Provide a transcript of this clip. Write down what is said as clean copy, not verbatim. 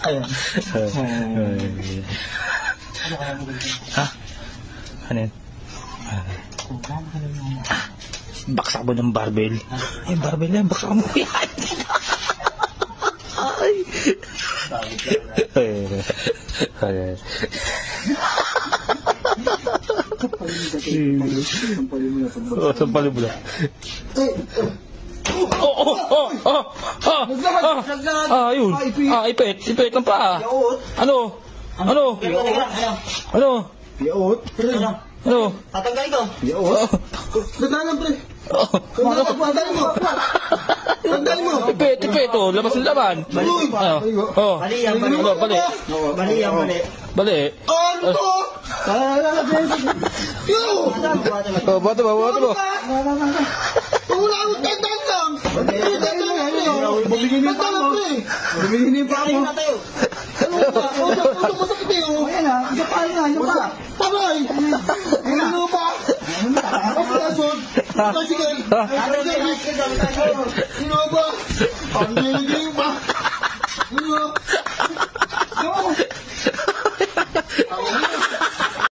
Ayan. Ha? Ano yan? Baksak mo ng barbell. Ay, barbell yan. Baksak mo yan. Ay. Ay. Sampalin mo na. Yun. Ipit ng paa. Ano? Yaot? Ano? Tatanggalin ko. Yaot? Naglalang pre. Tanggalin mo. Ipit. Labas ng laman. Mali yan, mali. Mali yan, mali. Bali. Ano to? Yo! Bato ba? Wala akong tandaan lang. Bumili niyo pa mo. Bumili niyo pa mo. Ano ba? Usap masakit eh. Ayan na. Isapaan nga. Ano ba? Taray! Ano ba? Ano ba? Sige. Ano ba? Ano ba?